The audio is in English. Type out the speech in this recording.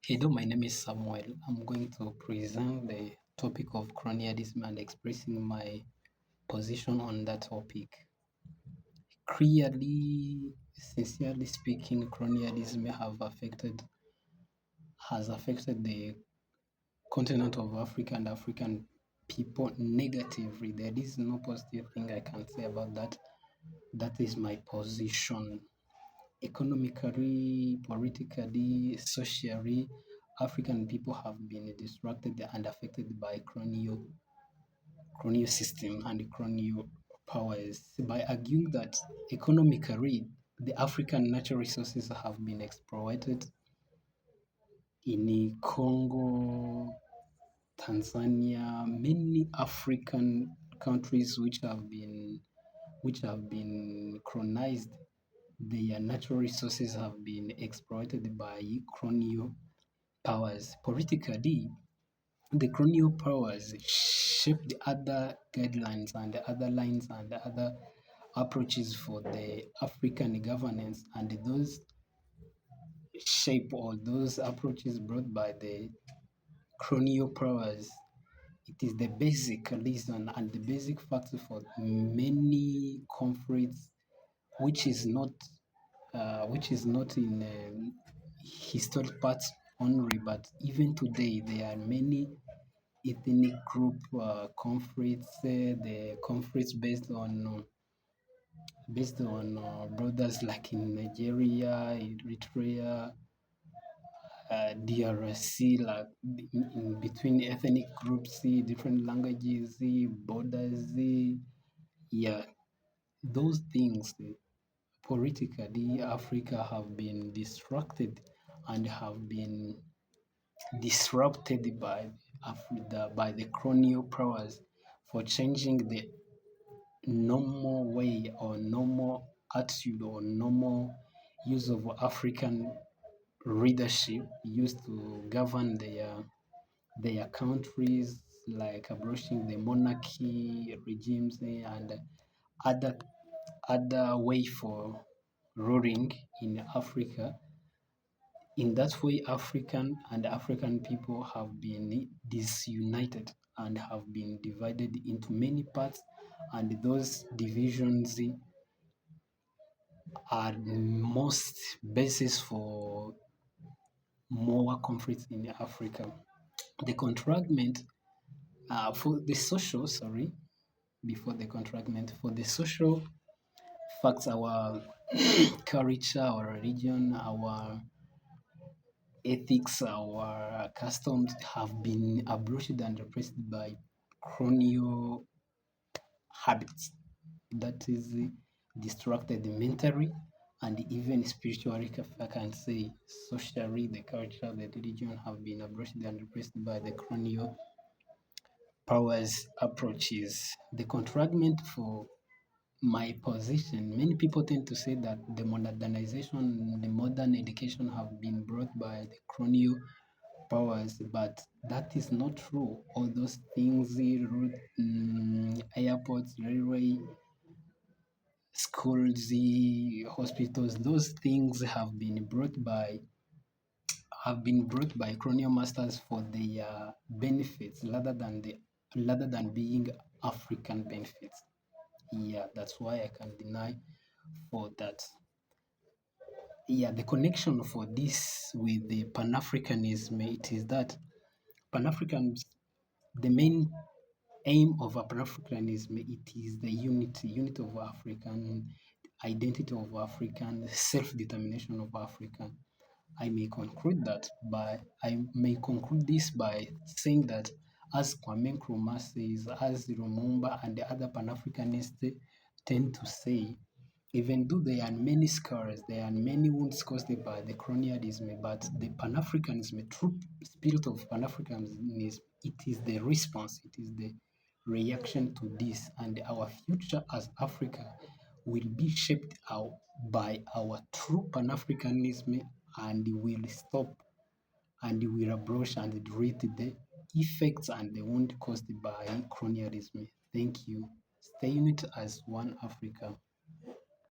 Hello, my name is Samuel. I'm going to present the topic of colonialism and expressing my position on that topic. Clearly, sincerely speaking, colonialism has affected the continent of Africa and African people negatively. There is no positive thing I can say about that. That is my position. Economically, politically, socially, African people have been distracted and affected by colonial system and colonial powers by arguing that economically the African natural resources have been exploited in Congo, Tanzania, many African countries which have been colonized. Their natural resources have been exploited by colonial powers. Politically, the colonial powers shaped other guidelines and other lines and other approaches for the African governance, and those shape or those approaches brought by the colonial powers. It is the basic reason and the basic factor for many conflicts, which is not in historic parts only, but even today there are many ethnic group conflicts. The conflicts based on borders like in Nigeria, Eritrea, DRC, like in between ethnic groups, different languages, borders, yeah, those things. Politically, Africa have been distracted and have been disrupted by the colonial powers for changing the normal way or normal attitude or normal use of African leadership used to govern their countries, like abolishing the monarchy regimes and other way for ruling in Africa. In that way, African people have been disunited and have been divided into many parts, and those divisions are most basis for more conflicts in Africa. The contragment for the social, sorry, before the contragment, for the social facts, our culture, our religion, our ethics, our customs have been abroached and repressed by colonial habits. That is distracted mentally and even spiritually, if I can say. Socially, the culture, the religion have been abroached and repressed by the colonial powers approaches. The contragment for my position, many people tend to say that the modernization, the modern education have been brought by the colonial powers, but that is not true. All those things, road, airports, railway, schools, hospitals, those things have been brought by colonial masters for their benefits rather than being African benefits. Yeah, that's why I can deny for that. Yeah, the connection for this with the Pan-Africanism, it is that Pan-Africans, the main aim of Pan-Africanism, it is the unity of African identity of African self-determination of African. I may conclude this by saying that, as Kwame Nkrumah says, as Lumumba and the other Pan-Africanists tend to say, even though there are many scars, there are many wounds caused by the colonialism, but the Pan-Africanism, true spirit of Pan-Africanism, it is the response, it is the reaction to this, and our future as Africa will be shaped out by our true Pan-Africanism, and will stop and will abolish and delete the effects and the wound caused by colonialism. Thank you. Stay unit as one Africa.